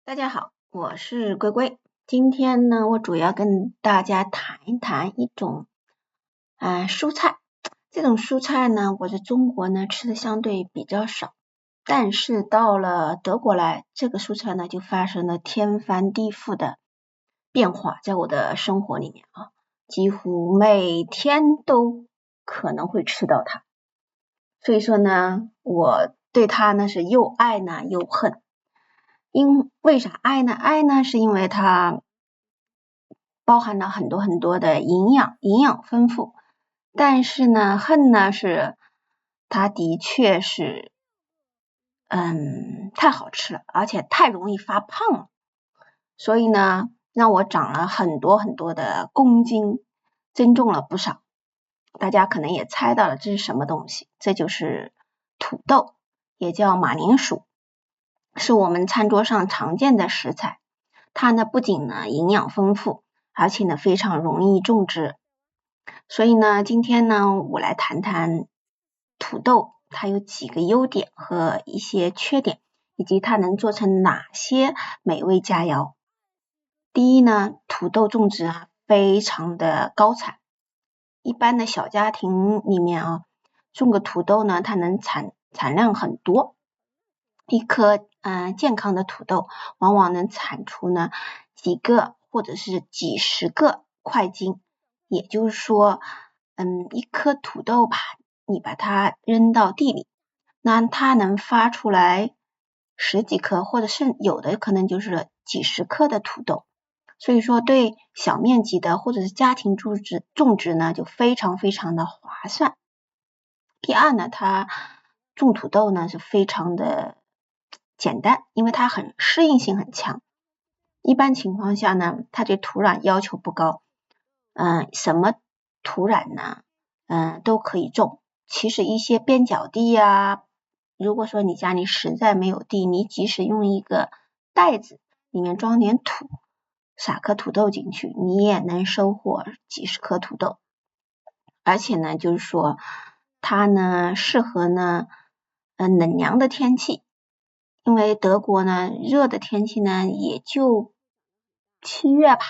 大家好，我是龟龟。今天呢，我主要跟大家谈一谈一种蔬菜。这种蔬菜呢，我在中国呢吃的相对比较少，但是到了德国来，这个蔬菜呢就发生了天翻地覆的变化，在我的生活里面啊，几乎每天都可能会吃到它。所以说呢，我对它呢是又爱呢又恨。为啥爱呢？爱呢是因为它包含了很多很多的营养丰富。但是呢，恨呢是它的确是太好吃了，而且太容易发胖了。所以呢，让我长了很多很多的公斤，增重了不少。大家可能也猜到了这是什么东西，这就是土豆，也叫马铃薯，是我们餐桌上常见的食材。它呢不仅呢营养丰富，而且呢非常容易种植。所以呢，今天呢我来谈谈土豆，它有几个优点和一些缺点，以及它能做成哪些美味佳肴。第一呢，土豆种植非常的高产。一般的小家庭里面种个土豆呢，它能产量很多。一颗健康的土豆往往能产出呢几个或者是几十个块斤。也就是说一颗土豆吧，你把它扔到地里，那它能发出来十几颗，或者是有的可能就是几十颗的土豆。所以说对小面积的或者是家庭种植呢，就非常非常的划算。第二呢，它种土豆呢是非常的简单，因为它适应性很强。一般情况下呢，它对土壤要求不高，什么土壤呢都可以种。其实一些边角地如果说你家里实在没有地，你即使用一个袋子里面装点土，撒颗土豆进去，你也能收获几十颗土豆。而且呢，就是说它呢适合呢冷凉的天气，因为德国呢热的天气呢也就7月吧，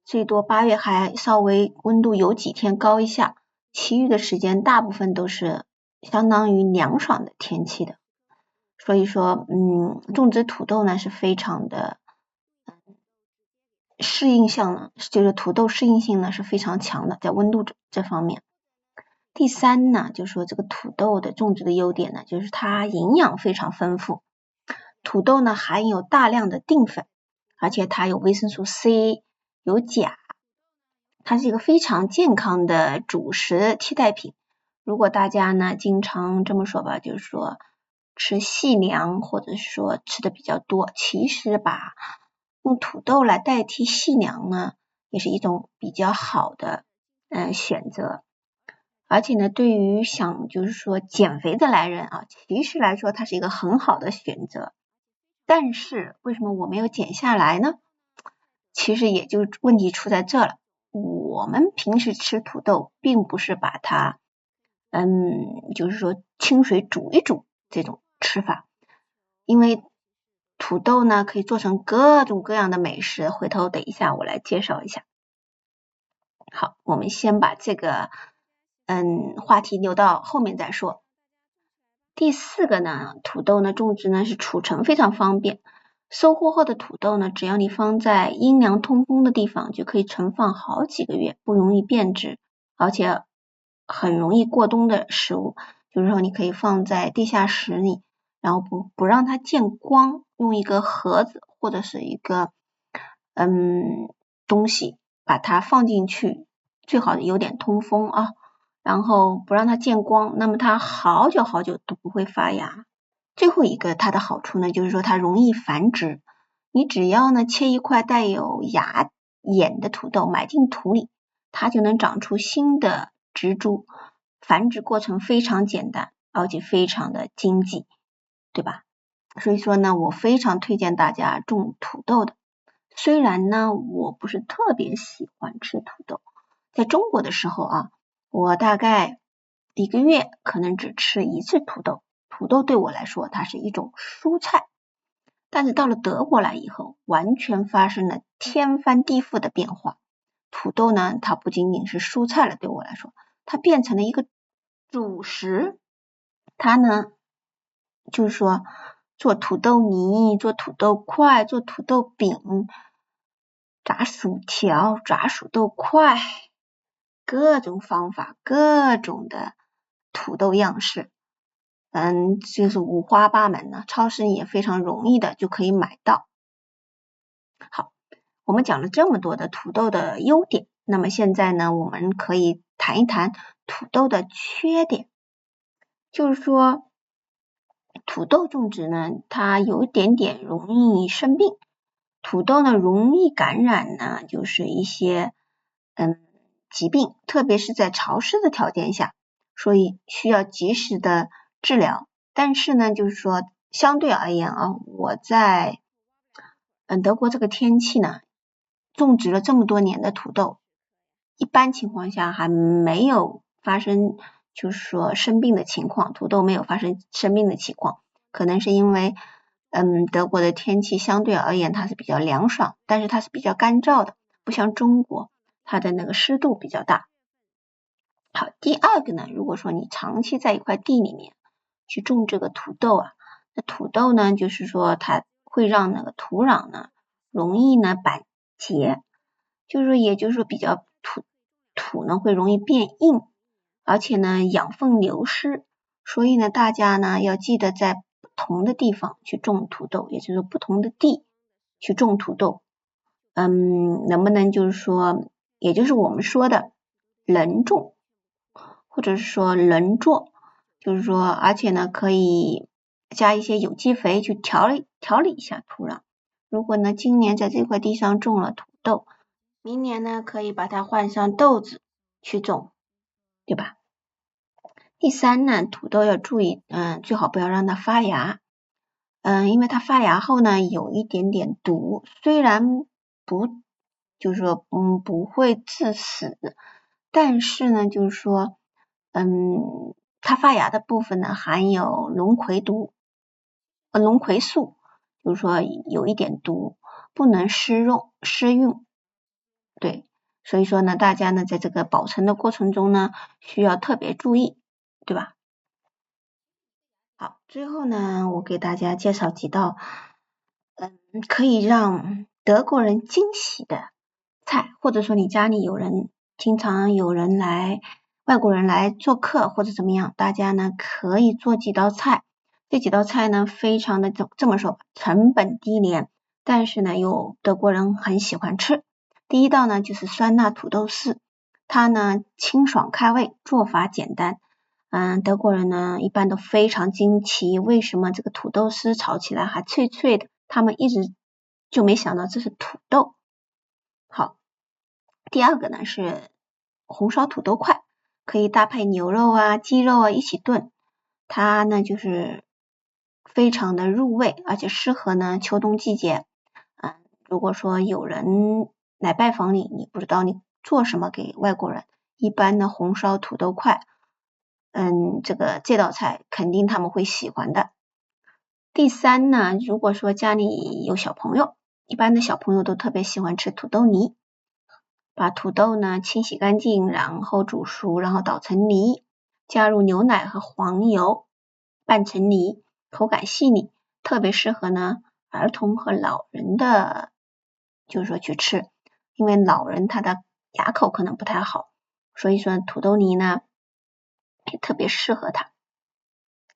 最多8月还稍微温度有几天高一下，其余的时间大部分都是相当于凉爽的天气的。所以说种植土豆呢是非常的适应性呢，就是土豆适应性呢是非常强的，在温度这方面。第三呢，就是说这个土豆的种植的优点呢，就是它营养非常丰富。土豆呢含有大量的淀粉，而且它有维生素 C， 有钾，它是一个非常健康的主食替代品。如果大家呢经常这么说吧，就是说吃细粮，或者是说吃的比较多，其实用土豆来代替细粮呢，也是一种比较好的选择。而且呢，对于想就是说减肥的来人其实来说它是一个很好的选择。但是为什么我没有减下来呢？其实也就问题出在这了。我们平时吃土豆并不是把它就是说清水煮一煮这种吃法，因为土豆呢可以做成各种各样的美食，回头等一下我来介绍一下。好，我们先把这个话题留到后面再说。第四个呢，土豆呢种植呢是储存非常方便。收获后的土豆呢，只要你放在阴凉通风的地方，就可以存放好几个月，不容易变质，而且很容易过冬的食物。就是说你可以放在地下室里，然后不让它见光，用一个盒子或者是一个东西把它放进去，最好有点通风然后不让它见光，那么它好久好久都不会发芽。最后一个它的好处呢，就是说它容易繁殖。你只要呢切一块带有芽眼的土豆埋进土里，它就能长出新的植株，繁殖过程非常简单，而且非常的经济，对吧？所以说呢，我非常推荐大家种土豆的。虽然呢我不是特别喜欢吃土豆，在中国的时候我大概1个月可能只吃1次土豆。土豆对我来说它是一种蔬菜，但是到了德国来以后，完全发生了天翻地覆的变化。土豆呢，它不仅仅是蔬菜了，对我来说，它变成了一个主食。它呢，就是说做土豆泥、做土豆块、做土豆饼、炸薯条、炸土豆块，各种方法，各种的土豆样式，就是五花八门的，超市也非常容易的就可以买到。好，我们讲了这么多的土豆的优点，那么现在呢，我们可以谈一谈土豆的缺点。就是说，土豆种植呢，它有一点点容易生病。土豆呢，容易感染呢，就是一些疾病，特别是在潮湿的条件下，所以需要及时的治疗。但是呢，就是说相对而言啊，我在德国这个天气呢，种植了这么多年的土豆，一般情况下还没有发生就是说生病的情况，土豆没有发生生病的情况，可能是因为德国的天气相对而言它是比较凉爽，但是它是比较干燥的，不像中国它的那个湿度比较大。好，第二个呢，如果说你长期在一块地里面去种这个土豆啊，那土豆呢就是说它会让那个土壤呢容易呢板结，就是也就是说比较土呢会容易变硬，而且呢养分流失，所以呢大家呢要记得在不同的地方去种土豆，也就是说不同的地去种土豆。能不能就是说，也就是我们说的能种，或者是说能做，就是说而且呢可以加一些有机肥去调理一下土壤。如果呢今年在这块地上种了土豆，明年呢可以把它换上豆子去种，对吧？第三呢，土豆要注意，最好不要让它发芽，因为它发芽后呢有一点点毒，虽然就是说不会致死，但是呢就是说它发芽的部分呢含有龙葵素，就是说有一点毒，不能施用，对，所以说呢大家呢在这个保存的过程中呢需要特别注意，对吧？好，最后呢我给大家介绍几道可以让德国人惊喜的菜，或者说你家里经常有人外国人来做客或者怎么样，大家呢可以做几道菜。这几道菜呢非常的这么说，成本低廉，但是呢有德国人很喜欢吃。第一道呢就是酸辣土豆丝，它呢清爽开胃，做法简单。德国人呢一般都非常惊奇，为什么这个土豆丝炒起来还脆脆的，他们一直就没想到这是土豆。好，第二个呢是红烧土豆块，可以搭配牛肉啊、鸡肉啊一起炖，它呢就是非常的入味，而且适合呢秋冬季节。如果说有人来拜访你不知道你做什么给外国人，一般的红烧土豆块，这道菜肯定他们会喜欢的。第三呢，如果说家里有小朋友，一般的小朋友都特别喜欢吃土豆泥，把土豆呢清洗干净，然后煮熟，然后捣成泥，加入牛奶和黄油拌成泥，口感细腻，特别适合呢儿童和老人的，就是说去吃，因为老人他的牙口可能不太好，所以说土豆泥呢也特别适合他。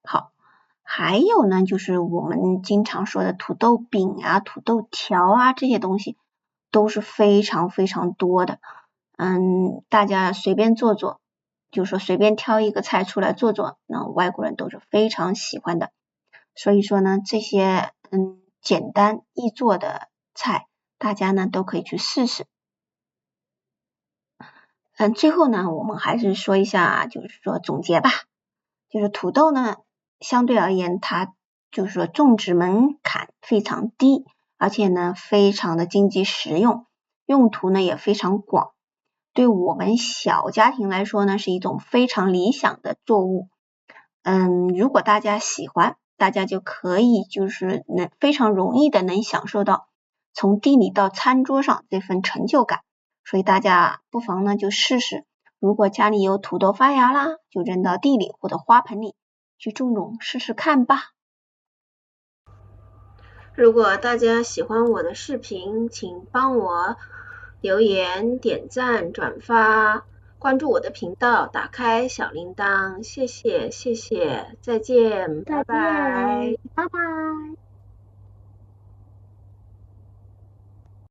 好，还有呢就是我们经常说的土豆饼啊、土豆条啊，这些东西都是非常非常多的。大家随便做做，就是说随便挑一个菜出来做做，那外国人都是非常喜欢的。所以说呢，这些简单易做的菜，大家呢都可以去试试。最后呢，我们还是说一下，就是说总结吧。就是土豆呢，相对而言，它就是说种植门槛非常低，而且呢非常的经济实用，用途呢也非常广。对我们小家庭来说呢，是一种非常理想的作物。如果大家喜欢，大家就可以就是非常容易的能享受到从地里到餐桌上这份成就感。所以大家不妨呢就试试，如果家里有土豆发芽啦，就扔到地里或者花盆里去种种试试看吧。如果大家喜欢我的视频，请帮我留言、点赞、转发，关注我的频道，打开小铃铛，谢谢，再见，拜拜。拜拜。